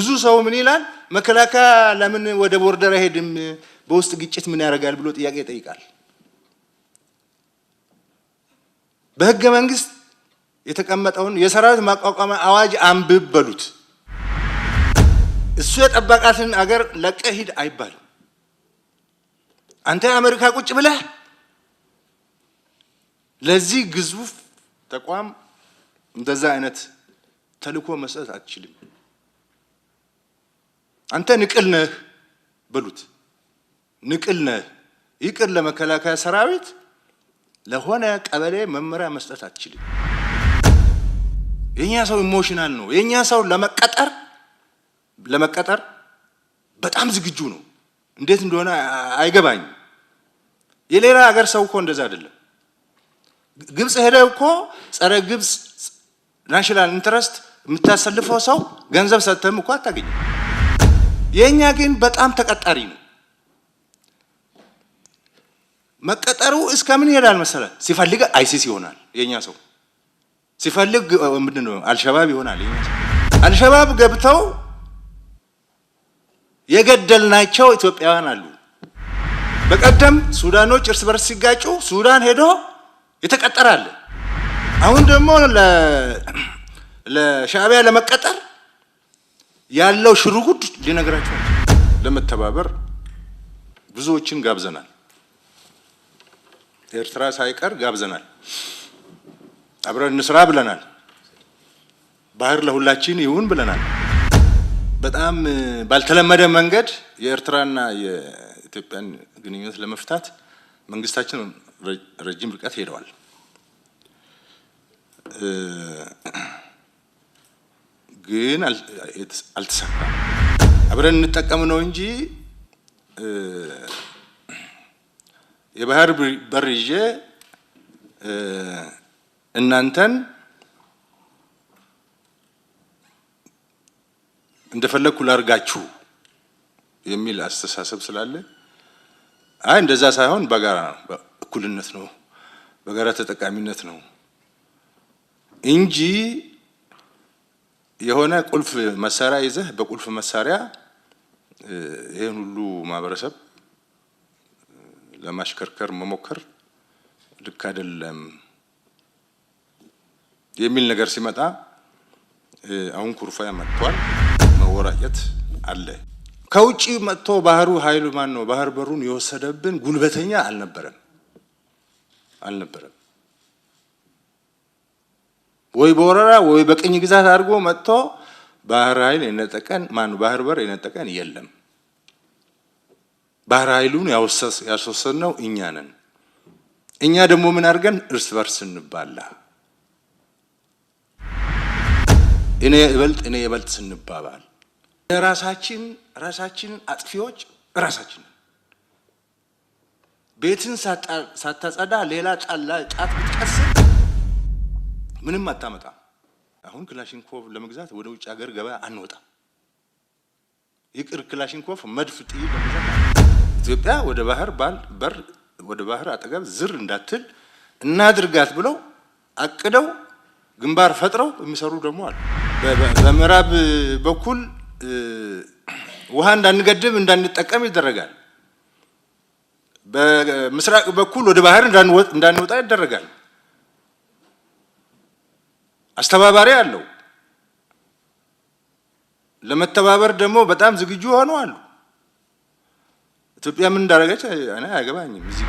ብዙ ሰው ምን ይላል? መከላከያ ለምን ወደ ቦርደር አይሄድም? በውስጥ ግጭት ምን ያደርጋል ብሎ ጥያቄ ይጠይቃል። በህገ መንግስት የተቀመጠውን የሰራዊት ማቋቋሚያ አዋጅ አንብብ በሉት። እሱ የጠበቃትን አገር ለቀህ ሂድ አይባልም። አንተ አሜሪካ ቁጭ ብለህ ለዚህ ግዙፍ ተቋም እንደዛ አይነት ተልእኮ መስጠት አትችልም። አንተ ንቅል ነህ በሉት። ንቅል ነህ። ይቅር ለመከላከያ ሰራዊት ለሆነ ቀበሌ መመሪያ መስጠት አትችልም። የኛ ሰው ኢሞሽናል ነው። የኛ ሰው ለመቀጠር በጣም ዝግጁ ነው። እንዴት እንደሆነ አይገባኝም። የሌላ ሀገር ሰው እኮ እንደዛ አይደለም። ግብጽ ሄደው እኮ ጸረ ግብጽ ናሽናል ኢንተረስት የምታሰልፈው ሰው ገንዘብ ሰጥተም እኮ አታገኝም። የኛ ግን በጣም ተቀጣሪ ነው። መቀጠሩ እስከምን ይሄዳል መሰለ? ሲፈልግ አይሲስ ይሆናል የኛ ሰው፣ ሲፈልግ ምንድነው አልሸባብ ይሆናል የኛ ሰው። አልሸባብ ገብተው የገደልናቸው ኢትዮጵያውያን አሉ። በቀደም ሱዳኖች እርስ በርስ ሲጋጩ ሱዳን ሄዶ የተቀጠራለ። አሁን ደግሞ ለሻዕቢያ ለመቀጠር ያለው ሽሩጉድ ሊነግራቸው ለመተባበር ብዙዎችን ጋብዘናል። ኤርትራ ሳይቀር ጋብዘናል። አብረን እንስራ ብለናል። ባህር ለሁላችን ይሁን ብለናል። በጣም ባልተለመደ መንገድ የኤርትራና የኢትዮጵያን ግንኙነት ለመፍታት መንግስታችን ረጅም ርቀት ሄደዋል። ግን አልተሳካም። አብረን እንጠቀም ነው እንጂ የባህር በር ይዤ እናንተን እንደፈለኩ ላርጋችሁ የሚል አስተሳሰብ ስላለ አይ እንደዛ ሳይሆን በጋራ እኩልነት ነው፣ በጋራ ተጠቃሚነት ነው እንጂ የሆነ ቁልፍ መሳሪያ ይዘህ በቁልፍ መሳሪያ ይሄን ሁሉ ማህበረሰብ ለማሽከርከር መሞከር ልክ አይደለም የሚል ነገር ሲመጣ አሁን ኩርፋያ መጥቷል። መወራጨት አለ። ከውጪ መጥቶ ባህሩ ኃይሉ ማን ነው ባህር በሩን የወሰደብን ጉልበተኛ አልነበረም። ወይ በወረራ ወይ በቅኝ ግዛት አድርጎ መጥቶ ባህር ኃይል የነጠቀን ማን ባህር በር የነጠቀን የለም። ባህር ኃይሉን ያስወሰድነው እኛ ነን። እኛ ደግሞ ምን አድርገን እርስ በርስ እንባላ፣ እኔ ይበልጥ ስንባባል ራሳችንን አጥፊዎች ራሳችን ቤትን ሳታጸዳ ሌላ ጫት ብትቀስም ምንም አታመጣ። አሁን ክላሽንኮቭ ለመግዛት ወደ ውጭ ሀገር ገበያ አንወጣ። ይቅር ክላሽንኮቭ መድፍ ጥይት ለመግዛት ኢትዮጵያ ወደ ባህር በር ወደ ባህር አጠገብ ዝር እንዳትል እናድርጋት ብለው አቅደው ግንባር ፈጥረው የሚሰሩ ደግሞ አሉ። በምዕራብ በኩል ውሃ እንዳንገድብ እንዳንጠቀም ይደረጋል። በምስራቅ በኩል ወደ ባህር እንዳንወጣ ይደረጋል። አስተባባሪ አለው። ለመተባበር ደግሞ በጣም ዝግጁ ሆነው አሉ። ኢትዮጵያ ምን እንዳደረገች እኔ አያገባኝም እዚህ